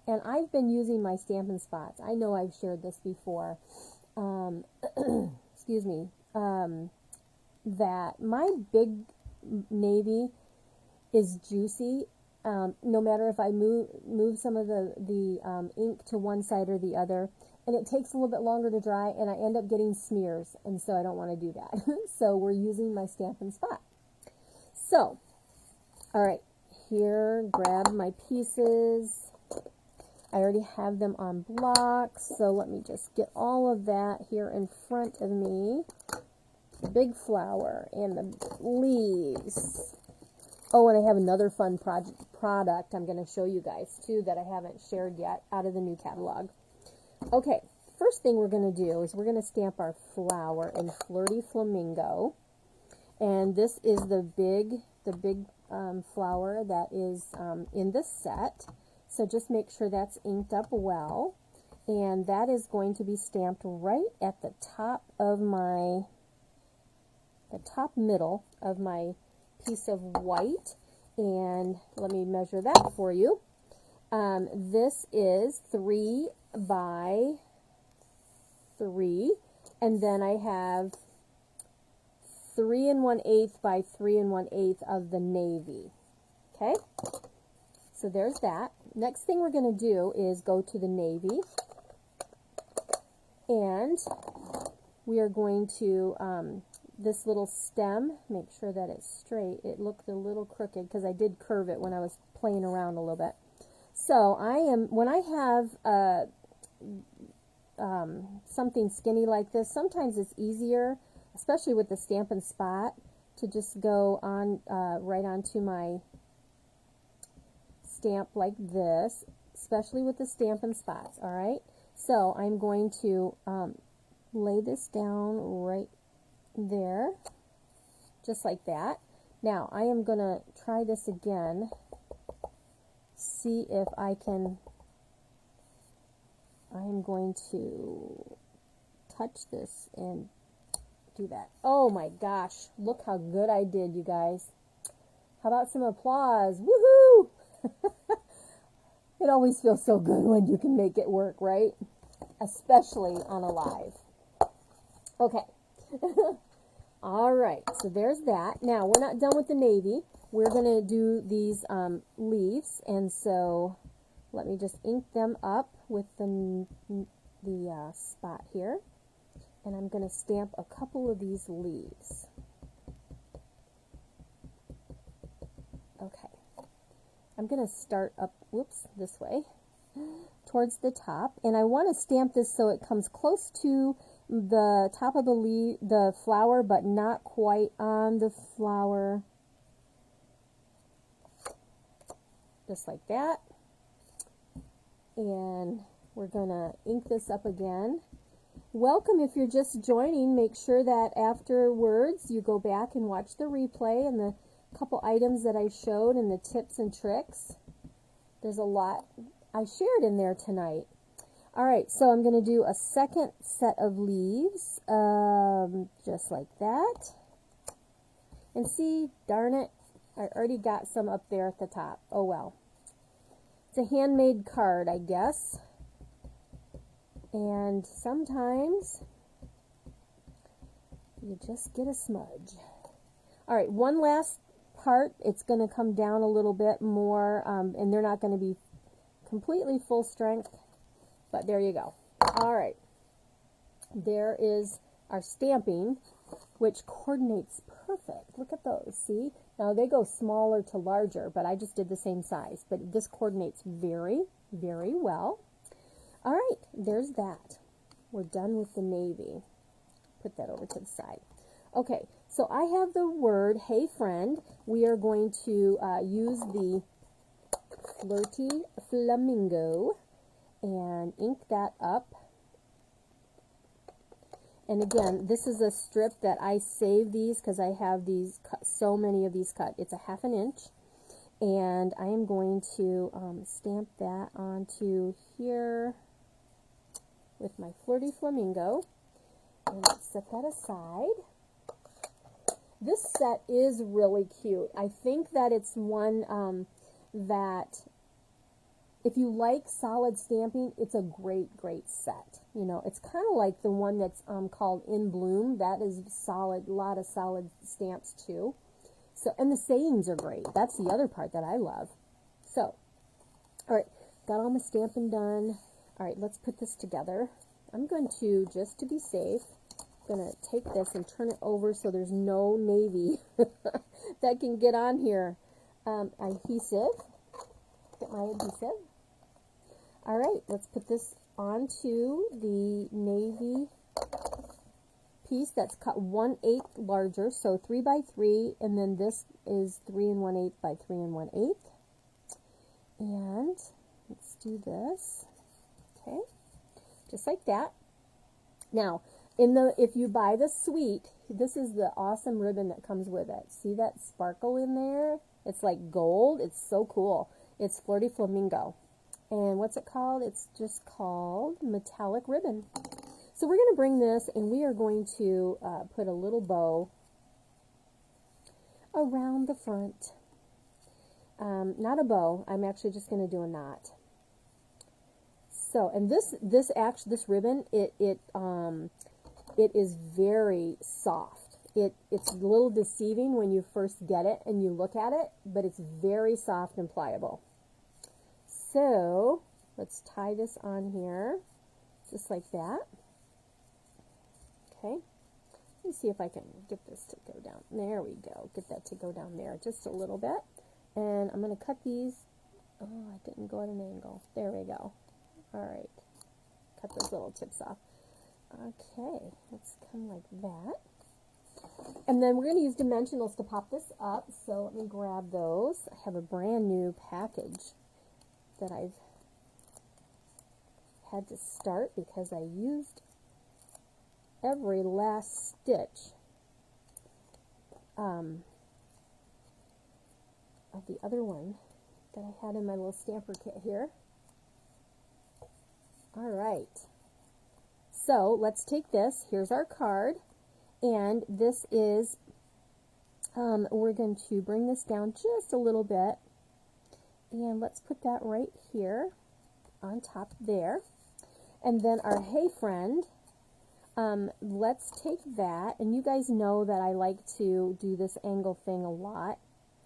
And I've been using my Stampin' Spots. I know I've shared this before. Excuse me. That my big navy is juicy. No matter if I move some of the ink to one side or the other, and it takes a little bit longer to dry, and I end up getting smears, and so I don't want to do that. So we're using my Stampin' Spot. So, all right, here, grab my pieces. I already have them on blocks, so let me just get all of that here in front of me. The big flower and the leaves. Oh, and I have another fun product I'm going to show you guys too that I haven't shared yet out of the new catalog. Okay, first thing we're going to do is we're going to stamp our flower in Flirty Flamingo. And this is the big flower that is in the set. So just make sure that's inked up well. And that is going to be stamped right at the top of the top middle of my piece of white. And let me measure that for you. This is 3 by 3. And then I have 3 1/8 by 3 1/8 of the navy. Okay? So there's that. Next thing we're going to do is go to the navy, and we are going to, this little stem, make sure that it's straight. It looked a little crooked because I did curve it when I was playing around a little bit. So when I have something skinny like this, sometimes it's easier, especially with the Stampin' Spot, to just go on right onto my stamp like this, especially with the Stampin' Spots. All right, so I'm going to lay this down right there, just like that. Now I am going to try this again, see if I can. I am going to touch this and do that. Oh my gosh, look how good I did, you guys. How about some applause? Woohoo! It always feels so good when you can make it work, right? Especially on a live. Okay. All right, so there's that. Now, we're not done with the navy. We're going to do these leaves, and so let me just ink them up with the spot here. And I'm going to stamp a couple of these leaves. Okay. I'm going to start up, whoops, this way, towards the top. And I want to stamp this so it comes close to the top of the flower, but not quite on the flower. Just like that. And we're going to ink this up again. Welcome if you're just joining. Make sure that afterwards you go back and watch the replay and the couple items that I showed and the tips and tricks. There's a lot I shared in there tonight. Alright, so I'm going to do a second set of leaves, just like that. And see, darn it, I already got some up there at the top. Oh well. It's a handmade card, I guess. And sometimes you just get a smudge. Alright, one last part. It's going to come down a little bit more, and they're not going to be completely full strength, but there you go. Alright, there is our stamping, which coordinates perfect. Look at those, see? Now they go smaller to larger, but I just did the same size, but this coordinates very, very well. Alright, there's that. We're done with the navy. Put that over to the side. Okay, so I have the word, hey friend. We are going to use the Flirty Flamingo and ink that up. And again, this is a strip that I save these because I have these so many of these cut. It's a 1/2 inch. And I am going to stamp that onto here with my Flirty Flamingo. And let's set that aside. This set is really cute. I think that it's one that if you like solid stamping, it's a great, great set. You know, it's kind of like the one that's called In Bloom. That is solid, a lot of solid stamps too. So, and the sayings are great. That's the other part that I love. So, all right, got all my stamping done. All right, let's put this together. I'm going to, just to be safe, I'm going to take this and turn it over so there's no navy that can get on here. Adhesive. Get my adhesive. All right, let's put this onto the navy piece that's cut 1/8 larger, so 3 by 3, and then this is 3 1/8 by 3 1/8. And let's do this. Okay, just like that. Now, if you buy the suite, this is the awesome ribbon that comes with it. See that sparkle in there? It's like gold. It's so cool. It's Flirty Flamingo. And what's it called? It's just called metallic ribbon. So we're going to bring this and we are going to put a little bow around the front. Not a bow. I'm actually just going to do a knot. So, and this ribbon, it is very soft. It's a little deceiving when you first get it and you look at it, but it's very soft and pliable. So, let's tie this on here, just like that. Okay. Let me see if I can get this to go down. There we go. Get that to go down there just a little bit. And I'm going to cut these. Oh, I didn't go at an angle. There we go. All right. Cut those little tips off. Okay. Let's come like that. And then we're going to use dimensionals to pop this up. So let me grab those. I have a brand new package that I've had to start because I used every last stitch of the other one that I had in my little stamper kit here. All right. So let's take this. Here's our card. And this is, we're going to bring this down just a little bit. And let's put that right here on top there. And then our Hey Friend, let's take that. And you guys know that I like to do this angle thing a lot.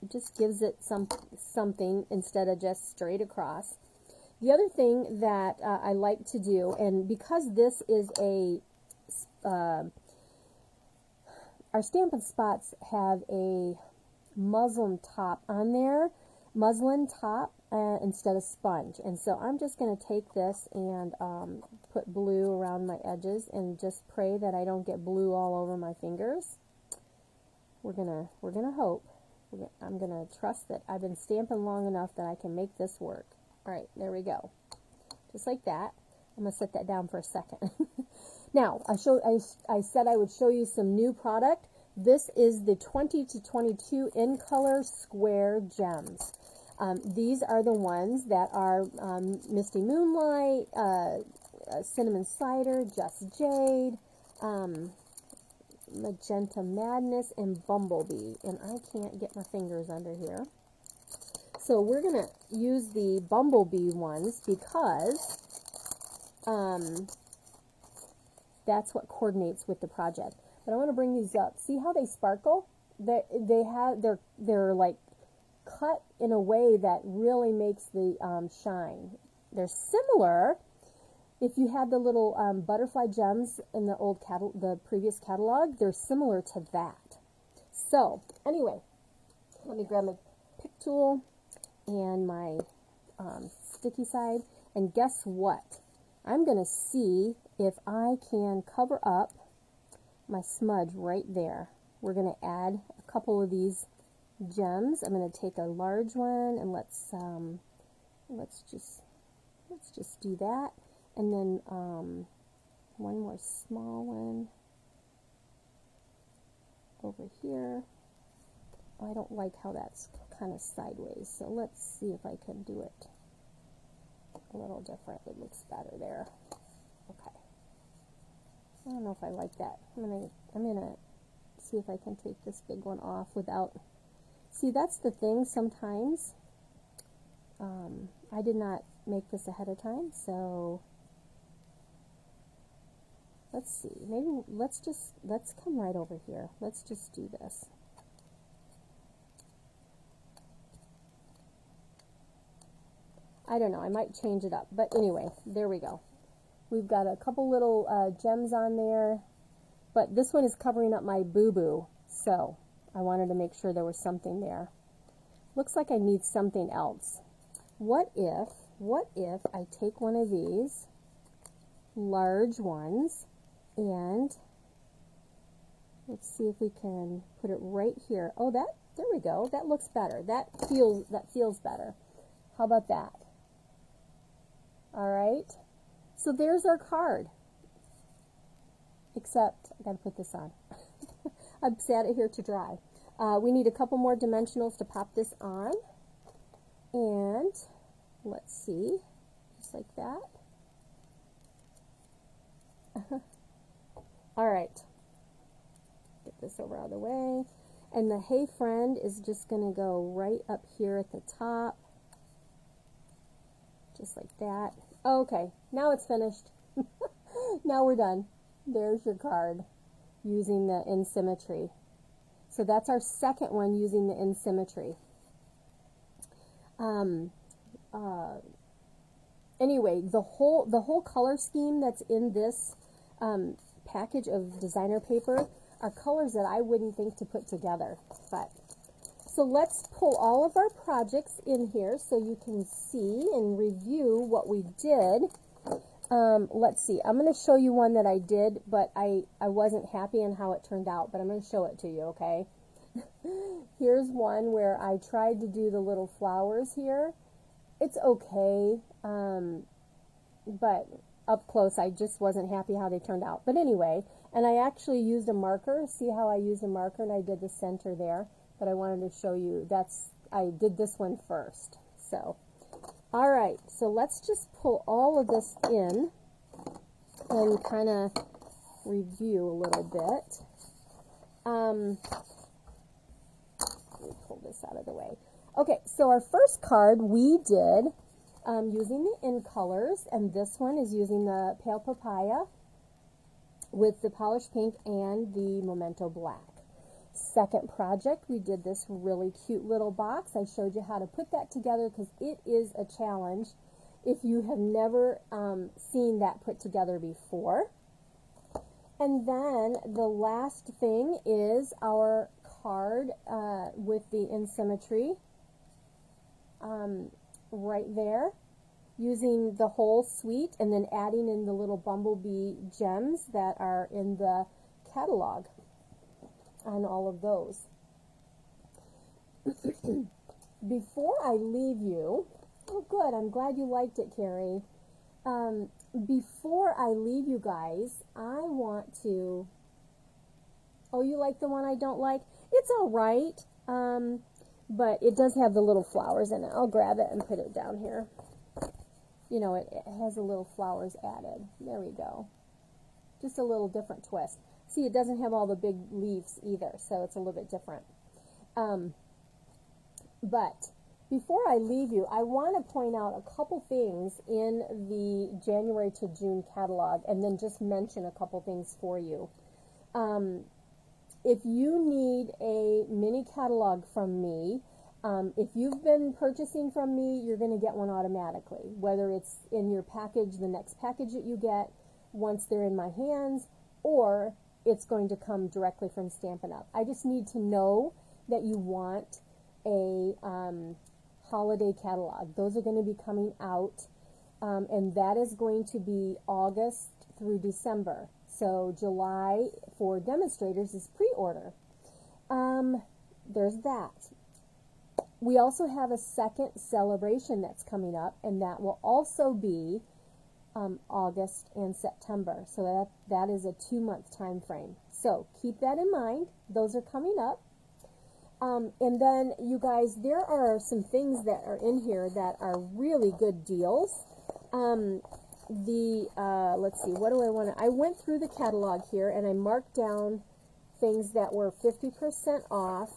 It just gives it something instead of just straight across. The other thing that I like to do, and because this is our Stampin' Spots have a muslin top on there, instead of sponge. And so I'm just going to take this and put blue around my edges and just pray that I don't get blue all over my fingers. We're gonna hope. I'm gonna trust that I've been stamping long enough that I can make this work. All right, there we go. Just like that. I'm gonna set that down for a second. Now, I said I would show you some new product. This is the 20 to 22 in color square gems. These are the ones that are Misty Moonlight, Cinnamon Cider, Just Jade, Magenta Madness, and Bumblebee. And I can't get my fingers under here. So we're going to use the Bumblebee ones because that's what coordinates with the project. But I want to bring these up. See how they sparkle? They're like cut in a way that really makes the shine. They're similar. If you had the little butterfly gems in the previous catalog, they're similar to that. So anyway, let me grab my pick tool and my sticky side, and guess what? I'm going to see if I can cover up my smudge right there. We're going to add a couple of these gems. I'm going to take a large one and let's just do that, and then one more small one over here. I don't like how that's kind of sideways, so let's see if I can do it a little different. It looks better there. Okay. I don't know if I like that. I'm gonna see if I can take this big one off without. See, that's the thing. Sometimes I did not make this ahead of time, so let's see. Maybe let's come right over here. Let's just do this. I don't know, I might change it up, but anyway, there we go. We've got a couple little gems on there, but this one is covering up my boo-boo, so I wanted to make sure there was something there. Looks like I need something else. What if, what if I take one of these large ones and let's see if we can put it right here. Oh, there we go. That looks better. That feels better. How about that? All right. So there's our card. Except I got to put this on. I've sat it here to dry. We need a couple more dimensionals to pop this on. And let's see, just like that. All right. Get this over out of the way. And the Hey Friend is just going to go right up here at the top. Just like that. Okay, now it's finished. Now we're done. There's your card using the In Symmetry. So that's our second one using the In Symmetry. Anyway, the whole color scheme that's in this package of designer paper are colors that I wouldn't think to put together. So let's pull all of our projects in here so you can see and review what we did. Let's see. I'm going to show you one that I did, but I wasn't happy in how it turned out, but I'm going to show it to you, okay? Here's one where I tried to do the little flowers here. It's okay, but up close I just wasn't happy how they turned out. But anyway, and I actually used a marker. See how I used a marker and I did the center there? But I wanted to show you I did this one first. So, all right, so let's just pull all of this in and kind of review a little bit. Let me pull this out of the way. Okay, so our first card we did using the In Colors, and this one is using the Pale Papaya with the Polished Pink and the Memento Black. Second project, we did this really cute little box. I showed you how to put that together because it is a challenge if you have never seen that put together before. And then the last thing is our card with the In Symmetry right there, using the whole suite and then adding in the little bumblebee gems that are in the catalog on all of those. Before I leave you, oh good, I'm glad you liked it, Carrie. Before I leave you guys, I want to, oh, you like the one I don't like? It's all right, but it does have the little flowers in it. I'll grab it and put it down here. You know, it has the little flowers added. There we go. Just a little different twist. See, it doesn't have all the big leaves either, so it's a little bit different. But before I leave you, I want to point out a couple things in the January to June catalog and then just mention a couple things for you. If you need a mini catalog from me, if you've been purchasing from me, you're going to get one automatically, whether it's in your package, the next package that you get once they're in my hands, or it's going to come directly from Stampin' Up. I just need to know that you want a holiday catalog. Those are going to be coming out, and that is going to be August through December. So July for demonstrators is pre-order. There's that. We also have a second celebration that's coming up, and that will also be August and September. So that is a 2-month time frame. So keep that in mind. Those are coming up. And then, you guys, there are some things that are in here that are really good deals. Let's see, what do I want to, I went through the catalog here and I marked down things that were 50% off.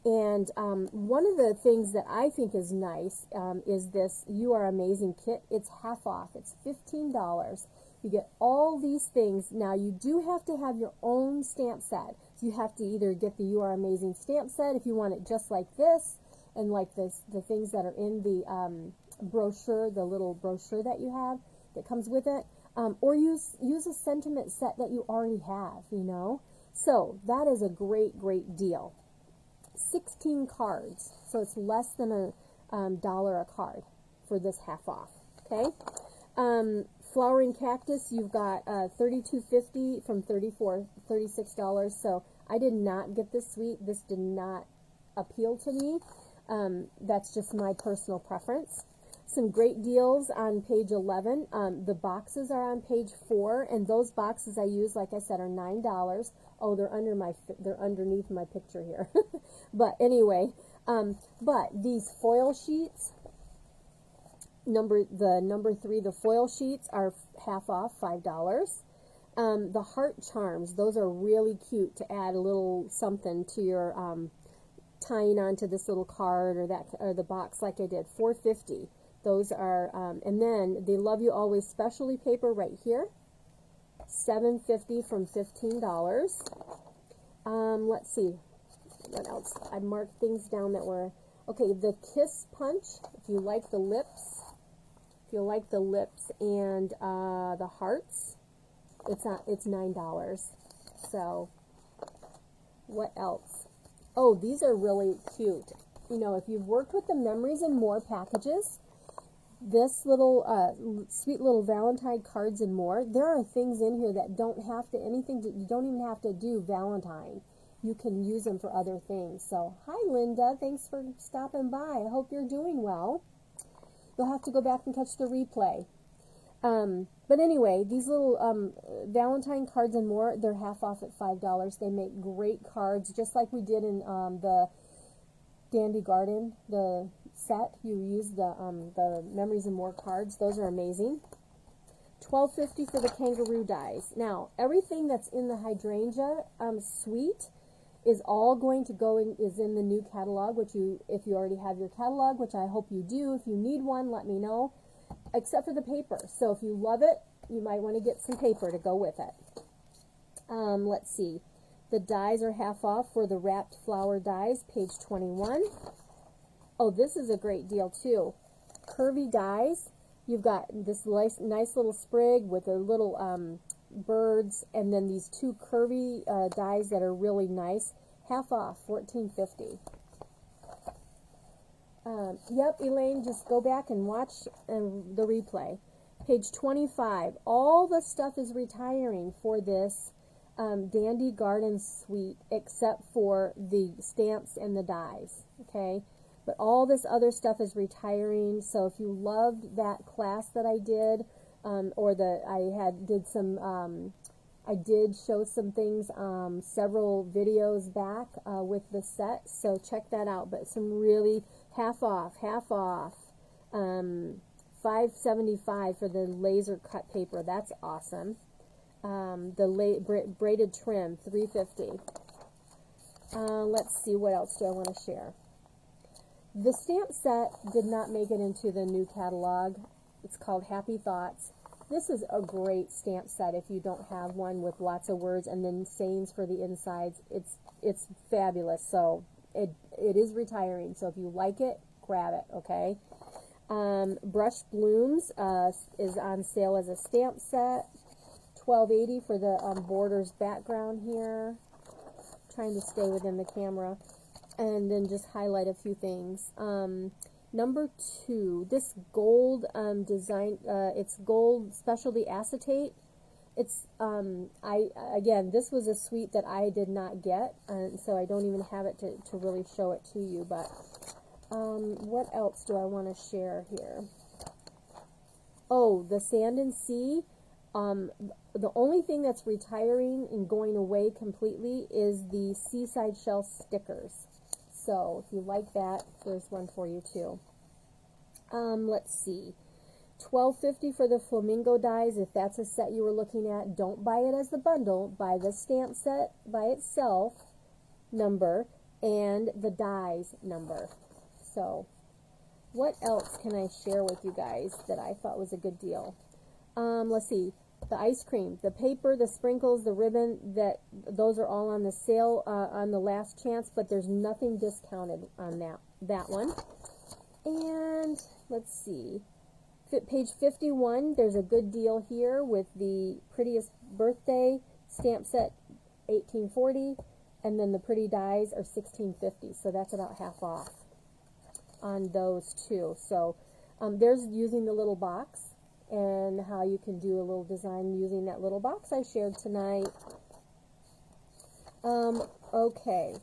And one of the things that I think is nice is this You Are Amazing kit. It's half off. It's $15. You get all these things. Now, you do have to have your own stamp set. So you have to either get the You Are Amazing stamp set if you want it just like this, and like this, the things that are in the brochure, the little brochure that you have that comes with it, or use a sentiment set that you already have, you know. So that is a great, great deal. 16 cards, so it's less than $1 a card for this half off. Okay. Flowering cactus, you've got $32.50 from $36. So I did not get this suite. This did not appeal to me. That's just my personal preference. Some great deals on page 11. The boxes are on page 4, and those boxes I use, like I said, are $9. Oh, they're underneath my picture here. But anyway, but these foil sheets, number 3, the foil sheets are half off, $5. The heart charms, those are really cute to add a little something to your tying onto this little card or the box like I did. $4.50. Those are and then they Love You Always specialty paper right here. $7.50 from $15. Let's see what else. I marked things down that were okay. The Kiss Punch. If you like the lips. And the hearts, it's $9. So, what else? Oh, these are really cute. You know, if you've worked with the Memories and More packages, this little sweet little Valentine cards and more, there are things in here that don't have to you don't even have to do Valentine. You can use them for other things. So, hi Linda, thanks for stopping by. I hope you're doing well. You'll have to go back and catch the replay. But anyway, these little Valentine cards and more, they're half off at $5. They make great cards, just like we did in the Dandy Garden, the set. You use the Memories and More cards. Those are amazing. $12.50 for the kangaroo dies. Now, everything that's in the hydrangea suite is all going to go in, is in the new catalog, which if you already have your catalog, which I hope you do. If you need one, let me know, except for the paper. So if you love it, you might want to get some paper to go with it. Let's see. The dies are half off for the wrapped flower dies, page 21. Oh, this is a great deal too. Curvy dies. You've got this nice little sprig with a little birds, and then these 2 curvy dies that are really nice. Half off, $14.50. Yep, Elaine, just go back and watch the replay. Page 25. All the stuff is retiring for this Dandy Garden suite, except for the stamps and the dies. Okay, but all this other stuff is retiring. So if you loved that class that I did, I did show some things, several videos back with the set, so check that out. But some really half off, $5.75 for the laser cut paper. That's awesome. The braided trim, $3.50. Let's see, what else do I want to share? The stamp set did not make it into the new catalog. It's called Happy Thoughts. This is a great stamp set if you don't have one with lots of words and then sayings for the insides. It's fabulous. So it is retiring. So if you like it, grab it, okay? Brushed Blooms is on sale as a stamp set. $12.80 for the borders background here. Trying to stay within the camera. And then just highlight a few things. Number 2, this gold design, it's gold specialty acetate. It's, again, this was a suite that I did not get, and so I don't even have it to really show it to you, but what else do I want to share here? Oh, the Sand and Sea. The only thing that's retiring and going away completely is the Seaside Shell stickers. So, if you like that, there's one for you too. Let's see. $12.50 for the flamingo dies. If that's a set you were looking at, don't buy it as the bundle. Buy the stamp set by itself, number, and the dies number. So, what else can I share with you guys that I thought was a good deal? Let's see. The ice cream, the paper, the sprinkles, the ribbon, those are all on the sale on the last chance, but there's nothing discounted on that one. And let's see, page 51, there's a good deal here with the Prettiest Birthday stamp set, $18.40, and then the Pretty Dies are $16.50, so that's about half off on those two. So There's using the little box and how you can do a little design using that little box I shared tonight. Okay.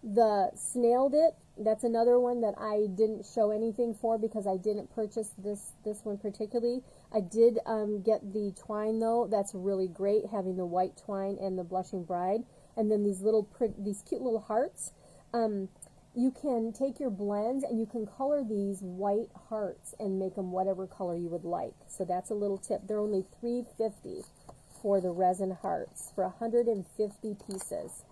The Snailed It, that's another one that I didn't show anything for because I didn't purchase this one particularly. I did get the twine though. That's really great, having the white twine and the Blushing Bride. And then these cute little hearts. You can take your blends and you can color these white hearts and make them whatever color you would like. So that's a little tip. They're only $3.50 for the resin hearts for 150 pieces.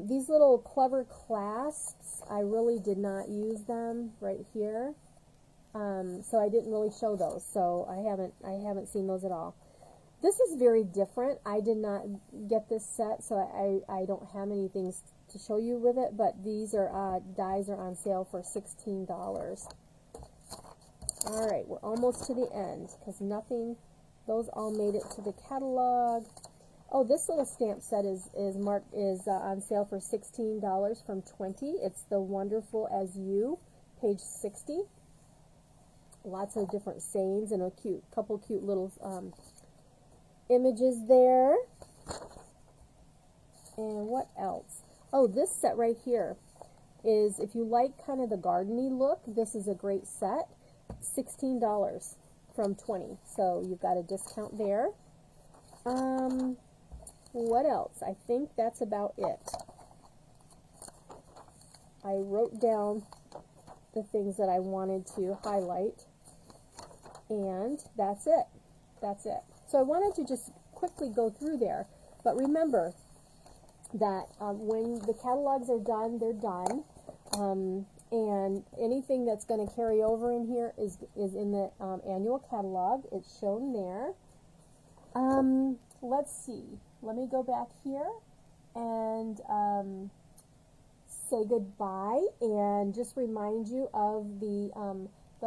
These little clever clasps, I really did not use them right here. So I didn't really show those. So I haven't seen those at all. This is very different. I did not get this set, so I don't have many things to show you with it, but these are dies are on sale for $16. Alright, we're almost to the end, because those all made it to the catalog. Oh, this little stamp set is on sale for $16 from $20. It's the Wonderful as You, page 60. Lots of different sayings and a couple cute little images there. And what else? Oh, this set right here is, if you like kind of the gardeny look, this is a great set. $16 from $20. So you've got a discount there. What else? I think that's about it. I wrote down the things that I wanted to highlight, and that's it. That's it. So I wanted to just quickly go through there, but remember that when the catalogs are done, they're done, and anything that's going to carry over in here is in the annual catalog. It's shown there. Let's see. Let me go back here and say goodbye, and just remind you of the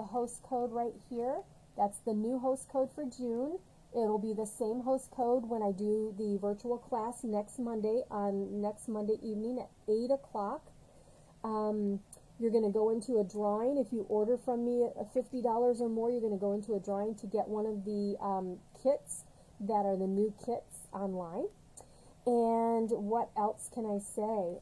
host code right here. That's the new host code for June. It'll be the same host code when I do the virtual class next Monday evening at 8 o'clock. You're going to go into a drawing. If you order from me $50 or more, you're going to go into a drawing to get one of the kits that are the new kits online. And what else can I say?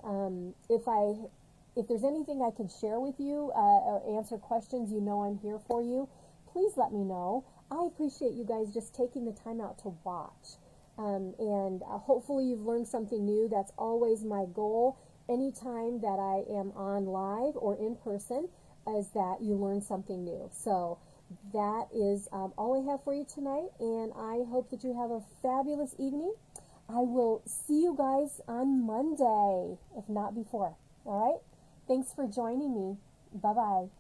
If there's anything I can share with you or answer questions, you know I'm here for you. Please let me know. I appreciate you guys just taking the time out to watch. And hopefully you've learned something new. That's always my goal. Anytime that I am on live or in person, is that you learn something new. So that is all I have for you tonight, and I hope that you have a fabulous evening. I will see you guys on Monday, if not before. All right? Thanks for joining me. Bye-bye.